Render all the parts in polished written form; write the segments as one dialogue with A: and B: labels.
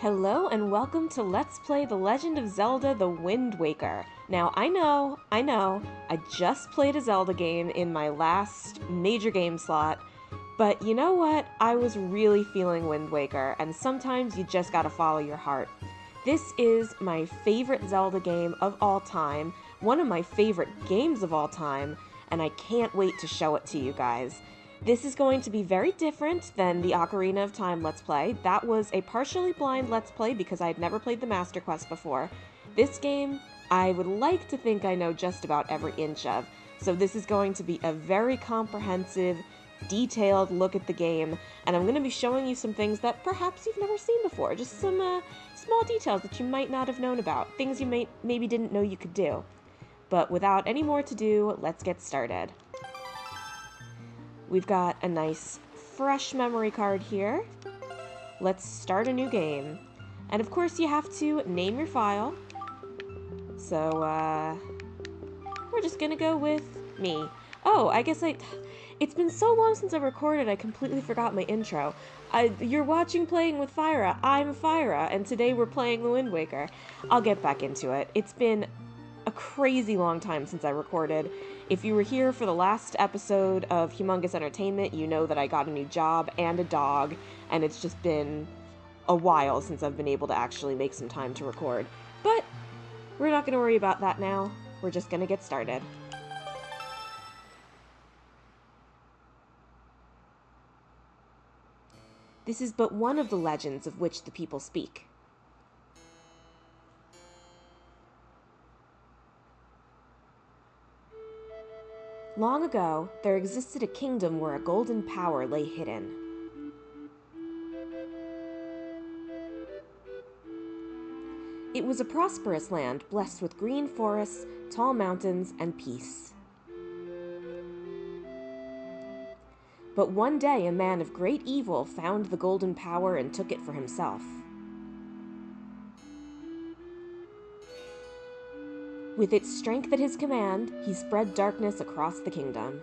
A: Hello and welcome to Let's Play The Legend of Zelda The Wind Waker. Now, I know, I just played a Zelda game in my last major game slot, but you know what? I was really feeling Wind Waker, and sometimes you just gotta follow your heart. This is my favorite Zelda game of all time, one of my favorite games of all time, and I can't wait to show it to you guys. This is going to be very different than the Ocarina of Time Let's Play. That was a partially blind Let's Play because I had never played the Master Quest before. This game, I would like to think I know just about every inch of, so this is going to be a very comprehensive, detailed look at the game, and I'm going to be showing you some things that perhaps you've never seen before, just some small details that you might not have known about, things you maybe didn't know you could do. But without any more to do, let's get started. We've got a nice fresh memory card here. Let's start a new game. And of course you have to name your file. So, we're just gonna go with me. Oh, I guess it's been so long since I recorded, I completely forgot my intro. You're watching Playing with Fyra. I'm Fyra, and today we're playing The Wind Waker. I'll get back into it. It's been a crazy long time since I recorded. If you were here for the last episode of Humongous Entertainment, you know that I got a new job and a dog, and it's just been a while since I've been able to actually make some time to record. But we're not going to worry about that now. We're just going to get started. This is but one of the legends of which the people speak. Long ago, there existed a kingdom where a golden power lay hidden. It was a prosperous land blessed with green forests, tall mountains, and peace. But one day a man of great evil found the golden power and took it for himself. With its strength at his command, he spread darkness across the kingdom.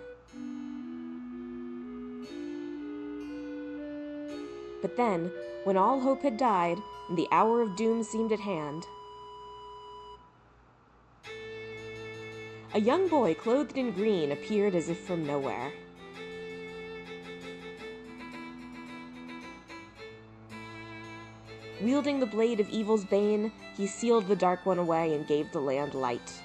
A: But then, when all hope had died and the hour of doom seemed at hand, a young boy clothed in green appeared as if from nowhere. Wielding the blade of evil's bane, he sealed the Dark One away and gave the land light.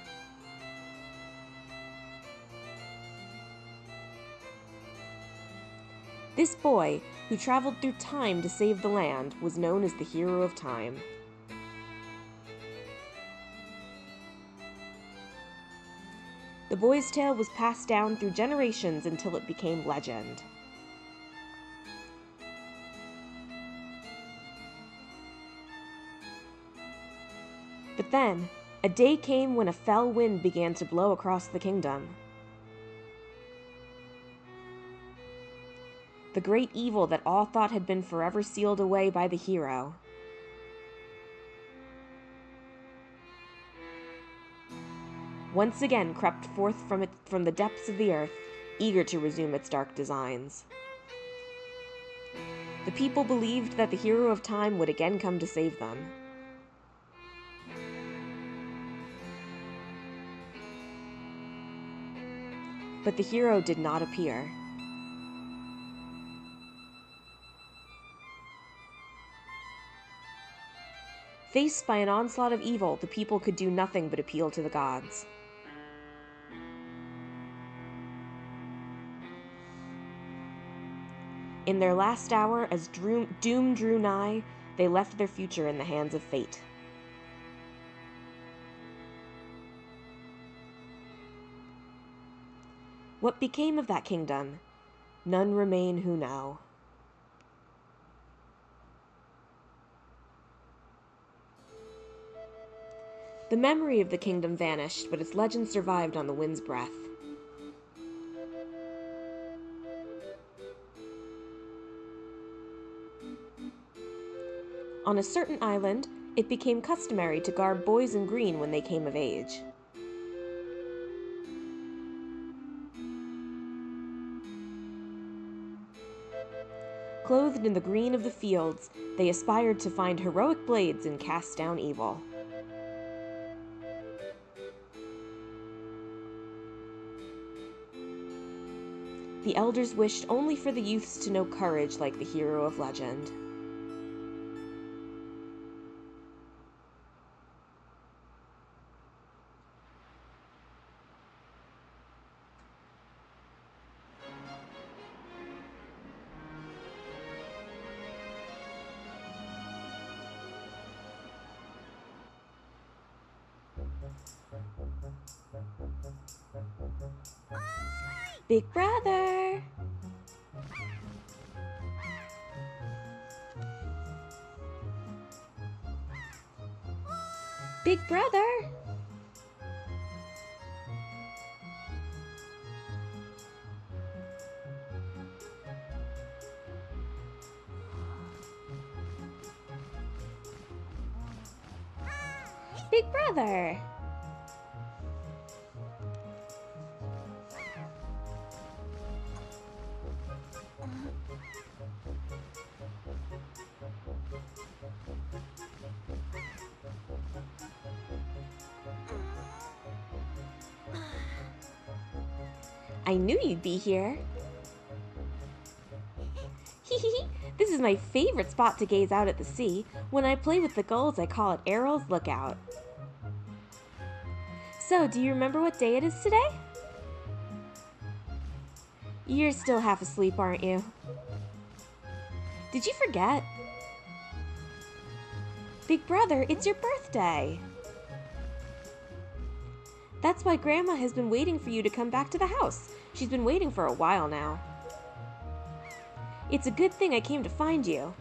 A: This boy, who traveled through time to save the land, was known as the Hero of Time. The boy's tale was passed down through generations until it became legend. But then, a day came when a fell wind began to blow across the kingdom. The great evil that all thought had been forever sealed away by the hero once again crept forth from the depths of the earth, eager to resume its dark designs. The people believed that the Hero of Time would again come to save them. But the hero did not appear. Faced by an onslaught of evil, the people could do nothing but appeal to the gods. In their last hour, as doom drew nigh, they left their future in the hands of fate. What became of that kingdom? None remain who know. The memory of the kingdom vanished, but its legend survived on the wind's breath. On a certain island, it became customary to garb boys in green when they came of age. Clothed in the green of the fields, they aspired to find heroic blades and cast down evil. The elders wished only for the youths to know courage like the hero of legend. Big brother! Big brother! Big brother! I knew you'd be here. This is my favorite spot to gaze out at the sea. When I play with the gulls, I call it Errol's Lookout. So, do you remember what day it is today? You're still half asleep, aren't you? Did you forget? Big brother, it's your birthday! That's why Grandma has been waiting for you to come back to the house. She's been waiting for a while now. It's a good thing I came to find you.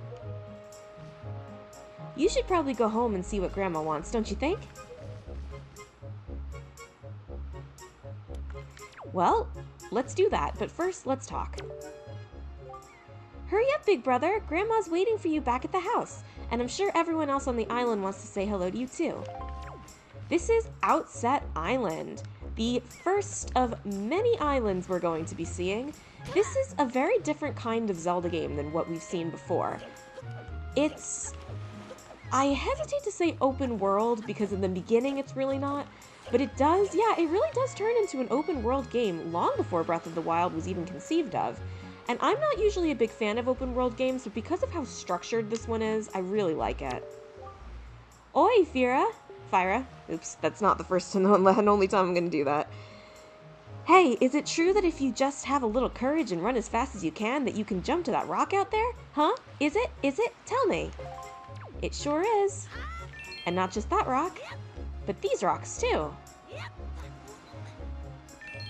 A: You should probably go home and see what Grandma wants, don't you think? Well, let's do that, but first, let's talk. Hurry up, big brother. Grandma's waiting for you back at the house, and I'm sure everyone else on the island wants to say hello to you too. This is Outset Island, the first of many islands we're going to be seeing. This is a very different kind of Zelda game than what we've seen before. I hesitate to say open world because in the beginning it's really not, but it really does turn into an open world game long before Breath of the Wild was even conceived of. And I'm not usually a big fan of open world games, but because of how structured this one is, I really like it. Oi, Fyra. Oops, that's not the first and only time I'm gonna do that. Hey, is it true that if you just have a little courage and run as fast as you can, that you can jump to that rock out there? Huh? Is it? Tell me. It sure is. And not just that rock, but these rocks too.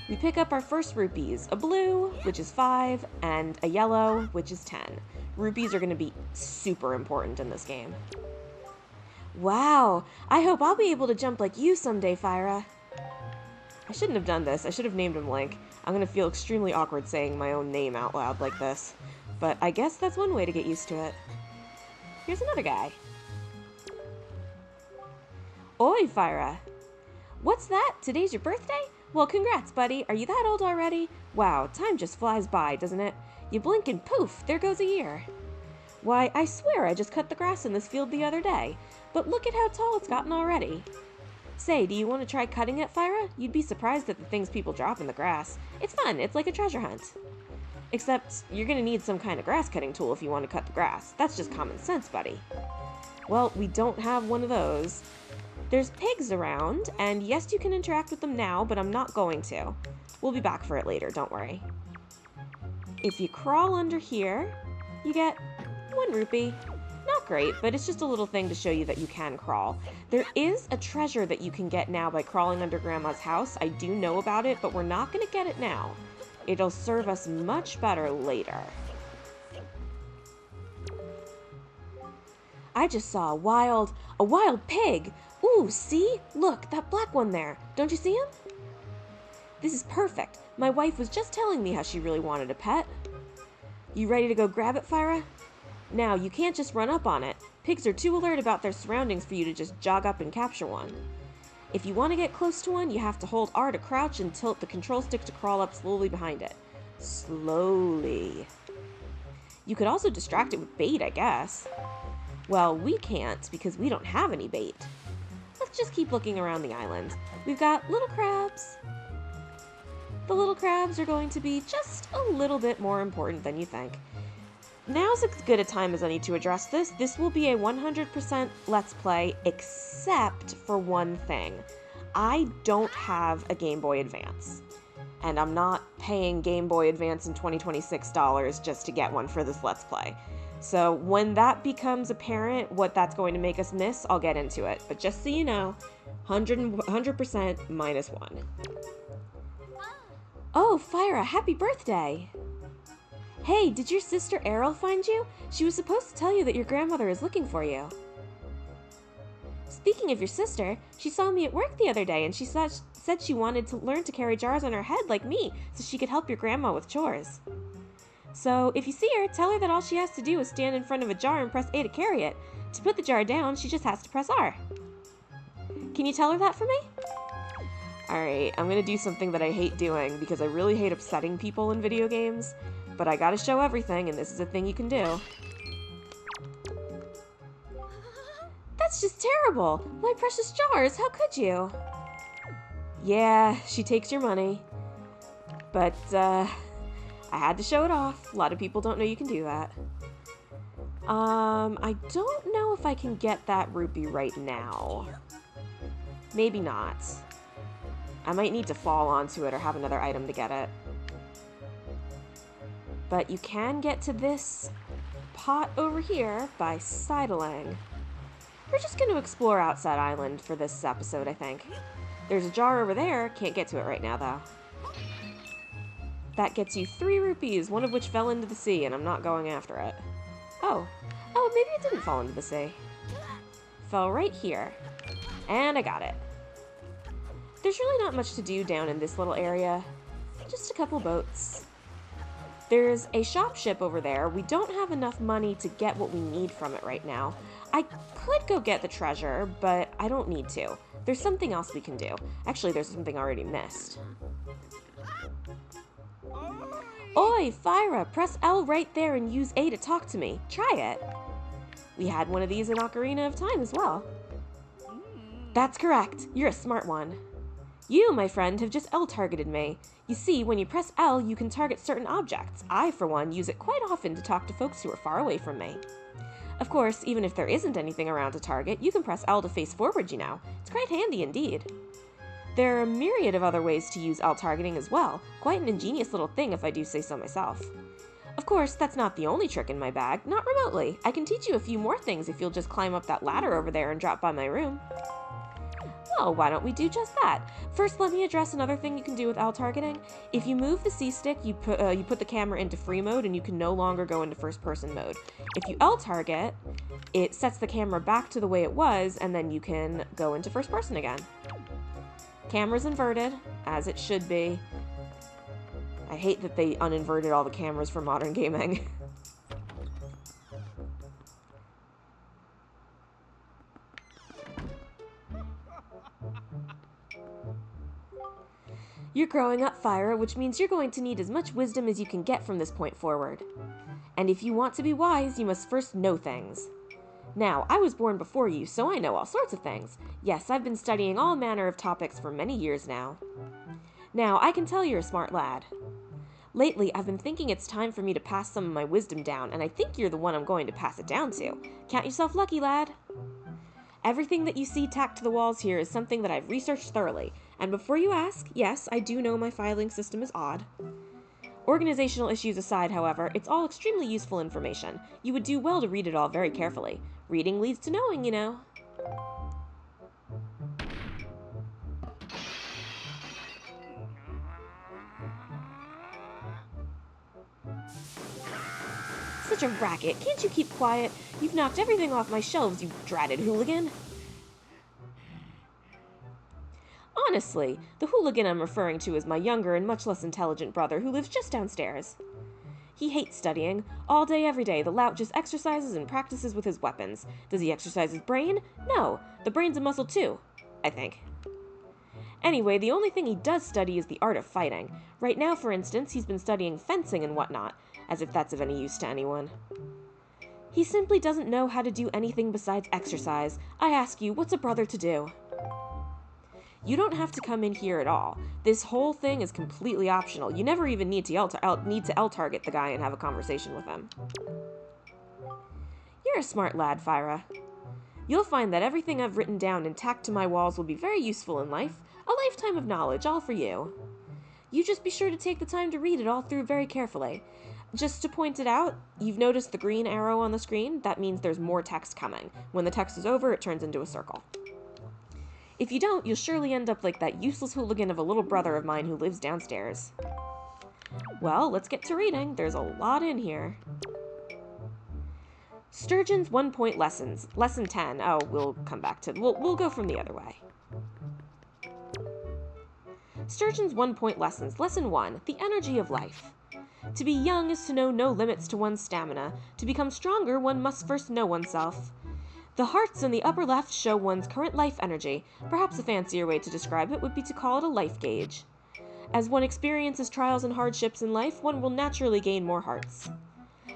A: We pick up our first rupees, a blue, which is 5, and a yellow, which is 10. Rupees are going to be super important in this game. Wow, I hope I'll be able to jump like you someday, Fyra. I shouldn't have done this. I should have named him Link. I'm going to feel extremely awkward saying my own name out loud like this. But I guess that's one way to get used to it. Here's another guy. Oi, Fyra. What's that? Today's your birthday? Well, congrats, buddy. Are you that old already? Wow, time just flies by, doesn't it? You blink and poof, there goes a year. Why, I swear I just cut the grass in this field the other day. But look at how tall it's gotten already. Say, do you want to try cutting it, Fyra? You'd be surprised at the things people drop in the grass. It's fun. It's like a treasure hunt. Except, you're going to need some kind of grass cutting tool if you want to cut the grass. That's just common sense, buddy. Well, we don't have one of those. There's pigs around, and yes, you can interact with them now, but I'm not going to. We'll be back for it later, don't worry. If you crawl under here, you get 1 rupee. Not great, but it's just a little thing to show you that you can crawl. There is a treasure that you can get now by crawling under Grandma's house. I do know about it, but we're not going to get it now. It'll serve us much better later. I just saw a wild pig. Ooh, see? Look, that black one there. Don't you see him? This is perfect. My wife was just telling me how she really wanted a pet. You ready to go grab it, Fyra? Now, you can't just run up on it. Pigs are too alert about their surroundings for you to just jog up and capture one. If you want to get close to one, you have to hold R to crouch and tilt the control stick to crawl up slowly behind it. Slowly. You could also distract it with bait, I guess. Well, we can't because we don't have any bait. Let's just keep looking around the island. We've got little crabs. The little crabs are going to be just a little bit more important than you think. Now's as good a time as any to address this. This will be a 100% Let's Play, except for one thing. I don't have a Game Boy Advance. And I'm not paying Game Boy Advance in $2026 just to get one for this Let's Play. So when that becomes apparent, what that's going to make us miss, I'll get into it. But just so you know, 100% -1. Oh, Fyra, happy birthday! Hey, did your sister Errol find you? She was supposed to tell you that your grandmother is looking for you. Speaking of your sister, she saw me at work the other day and she said she wanted to learn to carry jars on her head like me so she could help your grandma with chores. So if you see her, tell her that all she has to do is stand in front of a jar and press A to carry it. To put the jar down, she just has to press R. Can you tell her that for me? Alright, I'm gonna do something that I hate doing because I really hate upsetting people in video games, but I gotta show everything and this is a thing you can do. That's just terrible! My precious jars, how could you? Yeah, she takes your money. But, I had to show it off. A lot of people don't know you can do that. I don't know if I can get that rupee right now. Maybe not. I might need to fall onto it or have another item to get it. But you can get to this pot over here by sidling. We're just going to explore Outset Island for this episode, I think. There's a jar over there. Can't get to it right now, though. That gets you 3 rupees, one of which fell into the sea, and I'm not going after it. Oh, maybe it didn't fall into the sea. Fell right here. And I got it. There's really not much to do down in this little area. Just a couple boats. There's a shop ship over there. We don't have enough money to get what we need from it right now. I could go get the treasure, but I don't need to. There's something else we can do. Actually, there's something I already missed. Oi, Fyra, press L right there and use A to talk to me. Try it. We had one of these in Ocarina of Time as well. That's correct. You're a smart one. You, my friend, have just L-targeted me. You see, when you press L, you can target certain objects. I, for one, use it quite often to talk to folks who are far away from me. Of course, even if there isn't anything around to target, you can press L to face forward, you know. It's quite handy indeed. There are a myriad of other ways to use L-targeting as well. Quite an ingenious little thing if I do say so myself. Of course, that's not the only trick in my bag, not remotely. I can teach you a few more things if you'll just climb up that ladder over there and drop by my room. Well, why don't we do just that? First, let me address another thing you can do with L-targeting. If you move the C-stick, you put the camera into free mode and you can no longer go into first-person mode. If you L-target, it sets the camera back to the way it was, and then you can go into first-person again. Camera's inverted, as it should be. I hate that they uninverted all the cameras for modern gaming. You're growing up, Fyra, which means you're going to need as much wisdom as you can get from this point forward. And if you want to be wise, you must first know things. Now, I was born before you, so I know all sorts of things. Yes, I've been studying all manner of topics for many years now. Now, I can tell you're a smart lad. Lately, I've been thinking it's time for me to pass some of my wisdom down, and I think you're the one I'm going to pass it down to. Count yourself lucky, lad. Everything that you see tacked to the walls here is something that I've researched thoroughly. And before you ask, yes, I do know my filing system is odd. Organizational issues aside, however, it's all extremely useful information. You would do well to read it all very carefully. Reading leads to knowing, you know. Such a racket. Can't you keep quiet? You've knocked everything off my shelves, you dratted hooligan. Honestly, the hooligan I'm referring to is my younger and much less intelligent brother who lives just downstairs. He hates studying. All day, every day, the lout just exercises and practices with his weapons. Does he exercise his brain? No. The brain's a muscle too, I think. Anyway, the only thing he does study is the art of fighting. Right now, for instance, he's been studying fencing and whatnot. as if that's of any use to anyone. He simply doesn't know how to do anything besides exercise. I ask you, what's a brother to do? You don't have to come in here at all. This whole thing is completely optional. You never even need to L-target the guy and have a conversation with him. You're a smart lad, Fyra. You'll find that everything I've written down and tacked to my walls will be very useful in life. A lifetime of knowledge, all for you. You just be sure to take the time to read it all through very carefully. Just to point it out, you've noticed the green arrow on the screen? That means there's more text coming. When the text is over, it turns into a circle. If you don't, you'll surely end up like that useless hooligan of a little brother of mine who lives downstairs. Well, let's get to reading. There's a lot in here. Sturgeon's 1-point lessons. Lesson 10. Oh, we'll come back to... We'll go from the other way. Sturgeon's 1-point lessons. Lesson 1. The energy of life. To be young is to know no limits to one's stamina. To become stronger, one must first know oneself. The hearts in the upper left show one's current life energy. Perhaps a fancier way to describe it would be to call it a life gauge. As one experiences trials and hardships in life, one will naturally gain more hearts.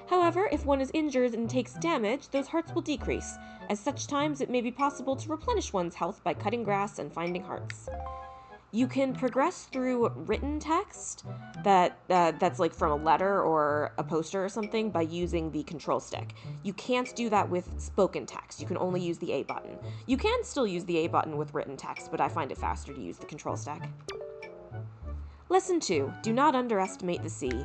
A: However, if one is injured and takes damage, those hearts will decrease. At such times, it may be possible to replenish one's health by cutting grass and finding hearts. You can progress through written text that's like from a letter or a poster or something by using the control stick. You can't do that with spoken text. You can only use the A button. You can still use the A button with written text, but I find it faster to use the control stick. Lesson 2. Do not underestimate the sea.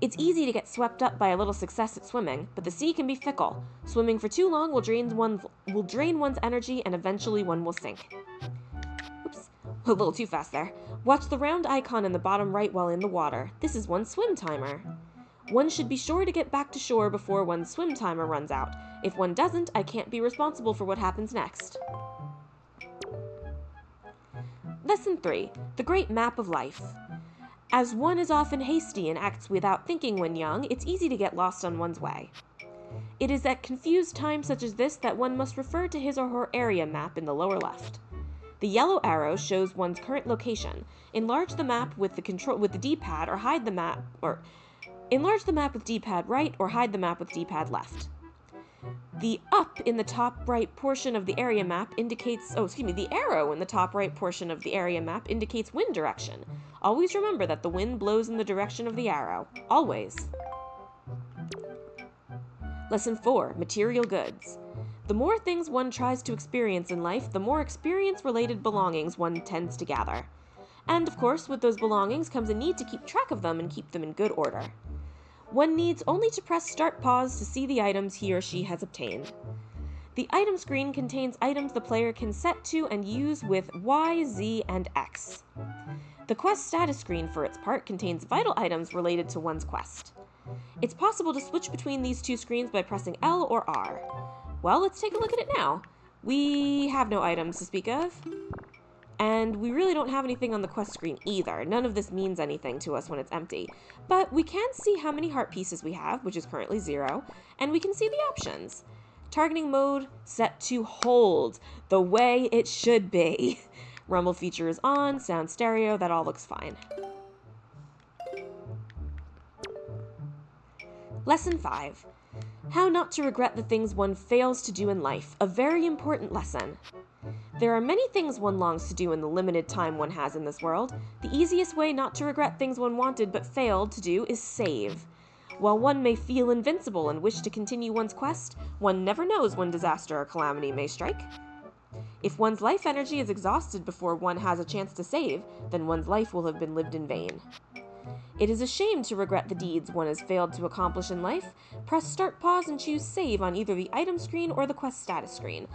A: It's easy to get swept up by a little success at swimming, but the sea can be fickle. Swimming for too long will drain one's energy, and eventually one will sink. Oops, a little too fast there. Watch the round icon in the bottom right while in the water. This is one's swim timer. One should be sure to get back to shore before one's swim timer runs out. If one doesn't, I can't be responsible for what happens next. Lesson 3. The Great Map of Life. As one is often hasty and acts without thinking when young, it's easy to get lost on one's way. It is at confused times such as this that one must refer to his or her area map in the lower left. The yellow arrow shows one's current location. Enlarge the map with the D-pad or hide the map, or enlarge the map with D-pad right or hide the map with D-pad left. The up in the top right portion of the area map indicates, the arrow in the top right portion of the area map indicates wind direction. Always remember that the wind blows in the direction of the arrow. Always. Lesson 4. Material goods. The more things one tries to experience in life, the more experience-related belongings one tends to gather. And, of course, with those belongings comes a need to keep track of them and keep them in good order. One needs only to press Start Pause to see the items he or she has obtained. The item screen contains items the player can set to and use with Y, Z, and X. The quest status screen, for its part, contains vital items related to one's quest. It's possible to switch between these two screens by pressing L or R. Well, let's take a look at it now. We have no items to speak of. And we really don't have anything on the quest screen either. None of this means anything to us when it's empty. But we can see how many heart pieces we have, which is currently 0, and we can see the options. Targeting mode set to hold, the way it should be. Rumble feature is on, sound stereo, that all looks fine. Lesson 5. How not to regret the things one fails to do in life. A very important lesson. There are many things one longs to do in the limited time one has in this world. The easiest way not to regret things one wanted but failed to do is save. While one may feel invincible and wish to continue one's quest, one never knows when disaster or calamity may strike. If one's life energy is exhausted before one has a chance to save, then one's life will have been lived in vain. It is a shame to regret the deeds one has failed to accomplish in life. Press Start Pause and choose Save on either the item screen or the quest status screen.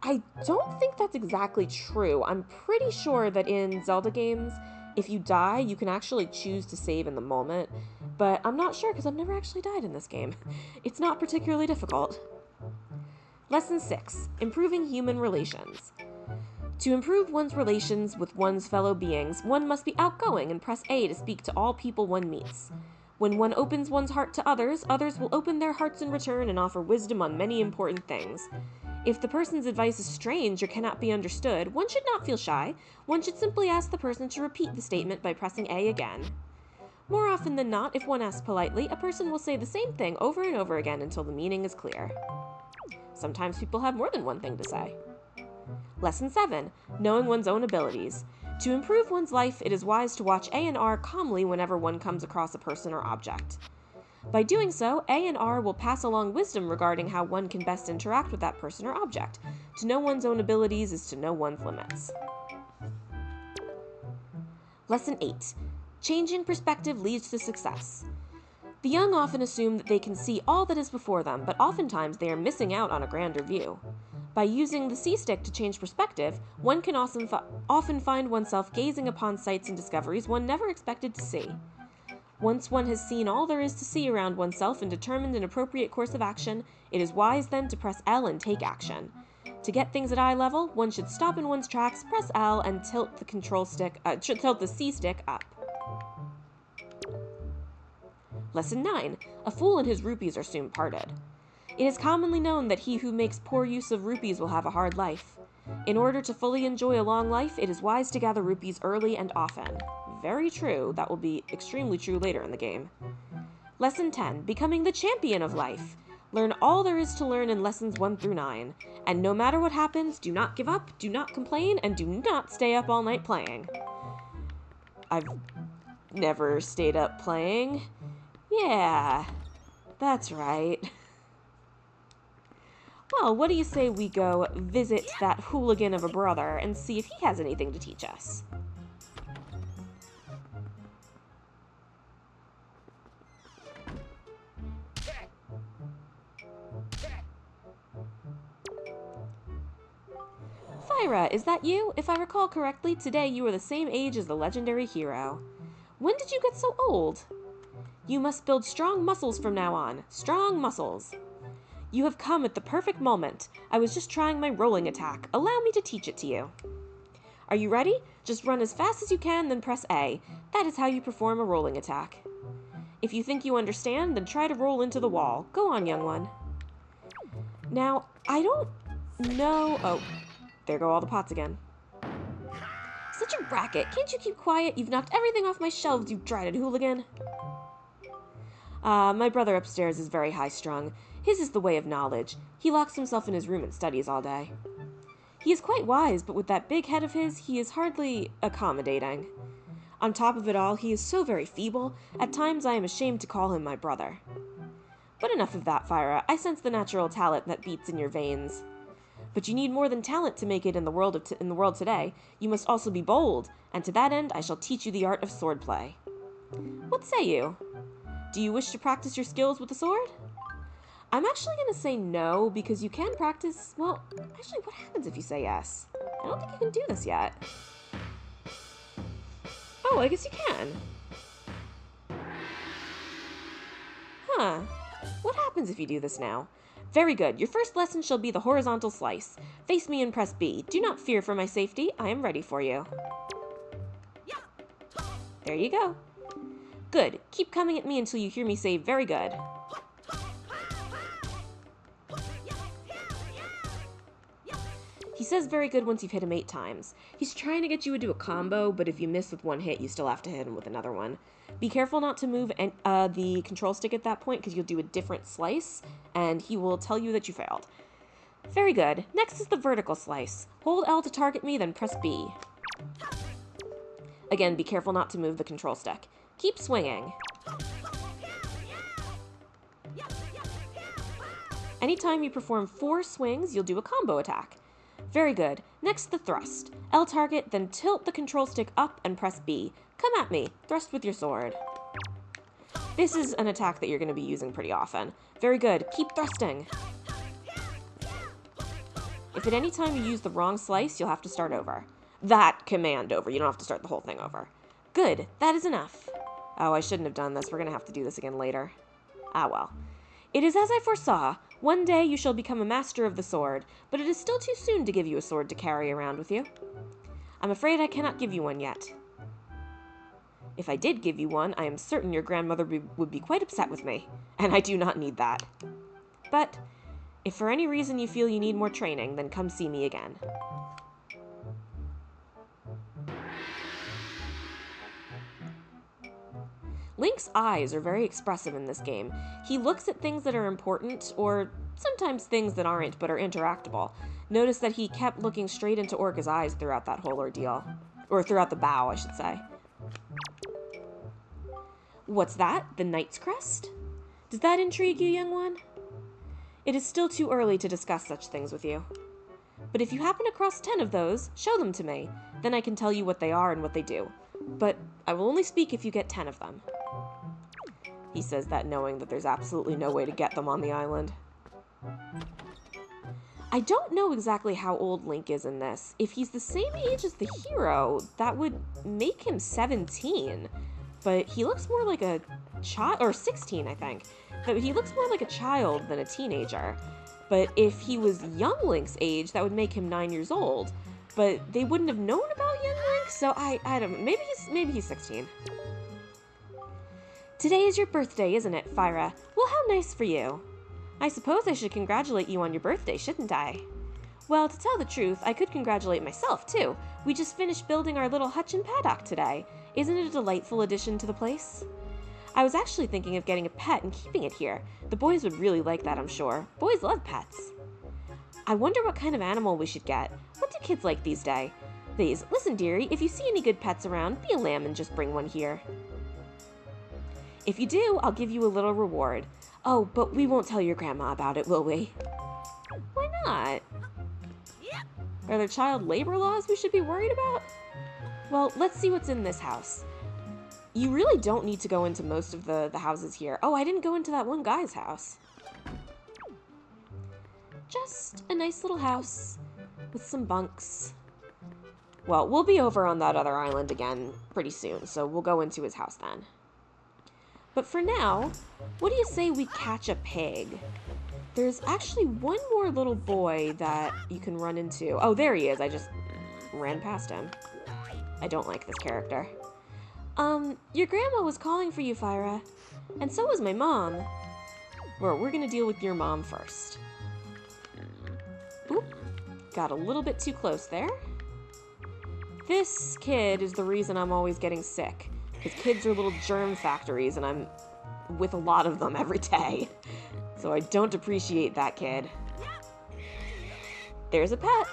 A: I don't think that's exactly true. I'm pretty sure that in Zelda games, if you die, you can actually choose to save in the moment, but I'm not sure because I've never actually died in this game. It's not particularly difficult. Lesson 6. Improving human relations. To improve one's relations with one's fellow beings, one must be outgoing and press A to speak to all people one meets. When one opens one's heart to others, others will open their hearts in return and offer wisdom on many important things. If the person's advice is strange or cannot be understood, one should not feel shy. One should simply ask the person to repeat the statement by pressing A again. More often than not, if one asks politely, a person will say the same thing over and over again until the meaning is clear. Sometimes people have more than one thing to say. Lesson 7. Knowing one's own abilities. To improve one's life, it is wise to watch A and R calmly whenever one comes across a person or object. By doing so, A and R will pass along wisdom regarding how one can best interact with that person or object. To know one's own abilities is to know one's limits. Lesson 8. Changing perspective leads to success. The young often assume that they can see all that is before them, but oftentimes they are missing out on a grander view. By using the C-stick to change perspective, one can often find oneself gazing upon sights and discoveries one never expected to see. Once one has seen all there is to see around oneself and determined an appropriate course of action, it is wise then to press L and take action. To get things at eye level, one should stop in one's tracks, press L, and tilt the C-stick up. Lesson 9. A fool and his rupees are soon parted. It is commonly known that he who makes poor use of rupees will have a hard life. In order to fully enjoy a long life, it is wise to gather rupees early and often. Very true. That will be extremely true later in the game. Lesson 10. Becoming the champion of life. Learn all there is to learn in lessons 1 through 9. And no matter what happens, do not give up, do not complain, and do not stay up all night playing. I've never stayed up playing. Yeah, that's right. Well, what do you say we go visit that hooligan of a brother and see if he has anything to teach us? Fyra, is that you? If I recall correctly, today you are the same age as the legendary hero. When did you get so old? You must build strong muscles from now on. Strong muscles. You have come at the perfect moment. I was just trying my rolling attack. Allow me to teach it to you. Are you ready? Just run as fast as you can, then press A. That is how you perform a rolling attack. If you think you understand, then try to roll into the wall. Go on, young one. Now, I don't know... Oh, there go all the pots again. Such a racket. Can't you keep quiet? You've knocked everything off my shelves, you dreaded hooligan. My brother upstairs is very high-strung. His is the way of knowledge. He locks himself in his room and studies all day. He is quite wise, but with that big head of his, he is hardly accommodating. On top of it all, he is so very feeble, at times I am ashamed to call him my brother. But enough of that, Fyra. I sense the natural talent that beats in your veins. But you need more than talent to make it in the world today. You must also be bold, and to that end I shall teach you the art of swordplay. What say you? Do you wish to practice your skills with the sword? I'm actually going to say no, because you can practice... Well, actually, what happens if you say yes? I don't think you can do this yet. Oh, I guess you can. Huh. What happens if you do this now? Very good. Your first lesson shall be the horizontal slice. Face me and press B. Do not fear for my safety. I am ready for you. There you go. Good. Keep coming at me until you hear me say very good. He says very good once you've hit him 8 times. He's trying to get you to do a combo, but if you miss with one hit, you still have to hit him with another one. Be careful not to move the control stick at that point, because you'll do a different slice, and he will tell you that you failed. Very good. Next is the vertical slice. Hold L to target me, then press B. Again, be careful not to move the control stick. Keep swinging. Anytime you perform 4 swings, you'll do a combo attack. Very good. Next, the thrust. L target, then tilt the control stick up and press B. Come at me. Thrust with your sword. This is an attack that you're going to be using pretty often. Very good. Keep thrusting. If at any time you use the wrong slice, you'll have to start over. That command over. You don't have to start the whole thing over. Good. That is enough. Oh, I shouldn't have done this. We're going to have to do this again later. Ah, well. It is as I foresaw. One day you shall become a master of the sword, but it is still too soon to give you a sword to carry around with you. I'm afraid I cannot give you one yet. If I did give you one, I am certain your grandmother would be quite upset with me, and I do not need that. But if for any reason you feel you need more training, then come see me again. Link's eyes are very expressive in this game. He looks at things that are important, or sometimes things that aren't but are interactable. Notice that he kept looking straight into Orca's eyes throughout that whole ordeal. Or throughout the bow, I should say. What's that? The Knight's Crest? Does that intrigue you, young one? It is still too early to discuss such things with you. But if you happen across 10 of those, show them to me. Then I can tell you what they are and what they do. But I will only speak if you get 10 of them. He says that knowing that there's absolutely no way to get them on the island. I don't know exactly how old Link is in this. If he's the same age as the hero, that would make him 17. But he looks more like a child, or 16, I think. But he looks more like a child than a teenager. But if he was young Link's age, that would make him 9 years old. But they wouldn't have known about young Link, so I don't know. Maybe he's 16. Today is your birthday, isn't it, Fyra? Well, how nice for you. I suppose I should congratulate you on your birthday, shouldn't I? Well, to tell the truth, I could congratulate myself, too. We just finished building our little hutch and paddock today. Isn't it a delightful addition to the place? I was actually thinking of getting a pet and keeping it here. The boys would really like that, I'm sure. Boys love pets. I wonder what kind of animal we should get. What do kids like these days? Listen, dearie, if you see any good pets around, be a lamb and just bring one here. If you do, I'll give you a little reward. Oh, but we won't tell your grandma about it, will we? Why not? Are there child labor laws we should be worried about? Well, let's see what's in this house. You really don't need to go into most of the houses here. Oh, I didn't go into that one guy's house. Just a nice little house with some bunks. Well, we'll be over on that other island again pretty soon, so we'll go into his house then. But for now, what do you say we catch a pig? There's actually one more little boy that you can run into. Oh, there he is. I just ran past him. I don't like this character. Your grandma was calling for you, Fyra. And so was my mom. Well, we're gonna deal with your mom first. Oop. Got a little bit too close there. This kid is the reason I'm always getting sick. Because kids are little germ factories, and I'm with a lot of them every day. So I don't appreciate that kid. There's a pet.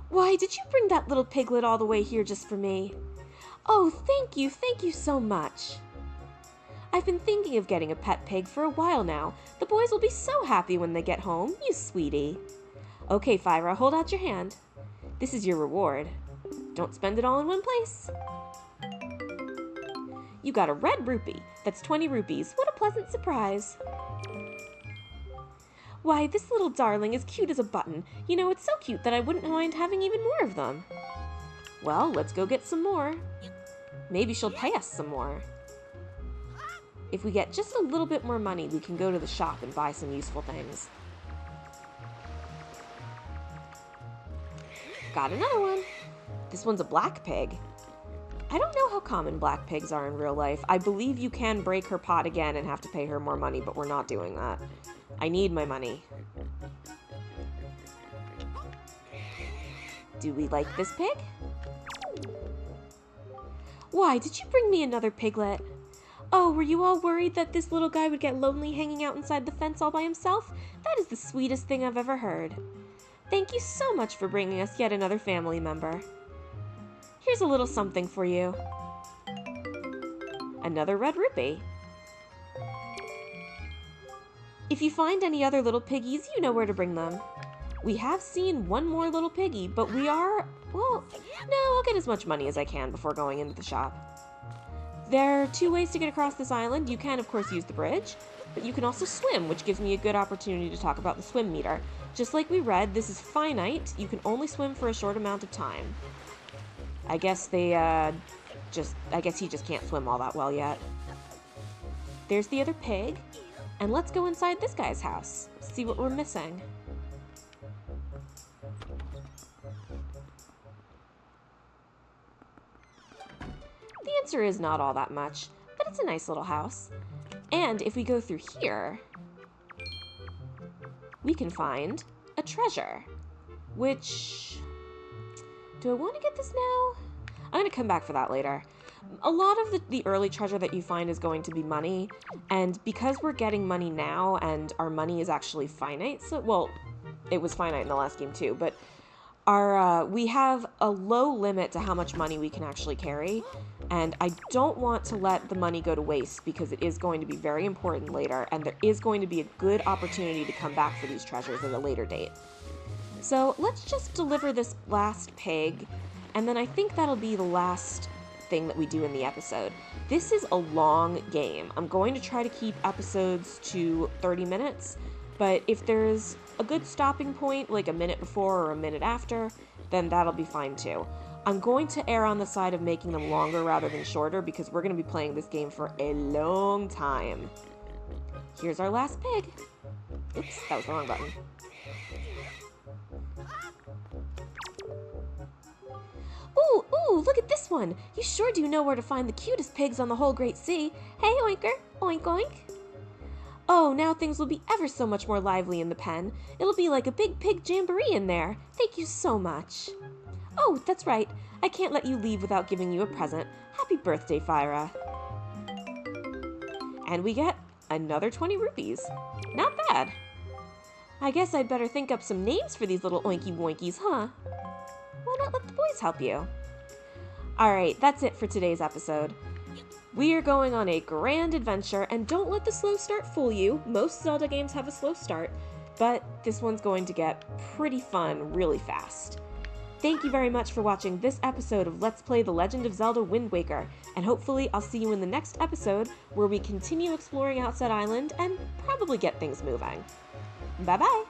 A: Why, did you bring that little piglet all the way here just for me? Oh, thank you so much. I've been thinking of getting a pet pig for a while now. The boys will be so happy when they get home, you sweetie. Okay, Fyra, hold out your hand. This is your reward. Don't spend it all in one place. You got a red rupee. That's 20 rupees. What a pleasant surprise. Why, this little darling is cute as a button. You know, it's so cute that I wouldn't mind having even more of them. Well, let's go get some more. Maybe she'll pay us some more. If we get just a little bit more money, we can go to the shop and buy some useful things. Got another one. This one's a black pig. I don't know how common black pigs are in real life. I believe you can break her pot again and have to pay her more money, but we're not doing that. I need my money. Do we like this pig? Why, did you bring me another piglet? Oh, were you all worried that this little guy would get lonely hanging out inside the fence all by himself? That is the sweetest thing I've ever heard. Thank you so much for bringing us yet another family member. Here's a little something for you. Another red rupee. If you find any other little piggies, you know where to bring them. We have seen one more little piggy, but we are... Well, no, I'll get as much money as I can before going into the shop. There are 2 ways to get across this island. You can, of course, use the bridge, but you can also swim, which gives me a good opportunity to talk about the swim meter. Just like we read, this is finite. You can only swim for a short amount of time. I guess he just can't swim all that well yet. There's the other pig. And let's go inside this guy's house. See what we're missing. The answer is not all that much, but it's a nice little house. And if we go through here, we can find a treasure, which... Do I want to get this now? I'm going to come back for that later. A lot of the early treasure that you find is going to be money, and because we're getting money now and our money is actually finite, so, well, it was finite in the last game too, but we have a low limit to how much money we can actually carry, and I don't want to let the money go to waste because it is going to be very important later, and there is going to be a good opportunity to come back for these treasures at a later date. So let's just deliver this last pig, and then I think that'll be the last thing that we do in the episode. This is a long game. I'm going to try to keep episodes to 30 minutes, but if there's a good stopping point, like a minute before or a minute after, then that'll be fine too. I'm going to err on the side of making them longer rather than shorter because we're going to be playing this game for a long time. Here's our last pig. Oops, that was the wrong button. Ooh, look at this one. You sure do know where to find the cutest pigs on the whole great sea. Hey, Oinker, oink oink. Oh, now things will be ever so much more lively in the pen. It'll be like a big pig jamboree in there. Thank you so much. Oh, that's right. I can't let you leave without giving you a present. Happy birthday, Fyra. And we get another 20 rupees. Not bad. I guess I'd better think up some names for these little oinky woinkies, huh? Why not let the boys help you? Alright, that's it for today's episode. We are going on a grand adventure, and don't let the slow start fool you. Most Zelda games have a slow start, but this one's going to get pretty fun really fast. Thank you very much for watching this episode of Let's Play The Legend of Zelda Wind Waker, and hopefully I'll see you in the next episode where we continue exploring Outset Island and probably get things moving. Bye-bye!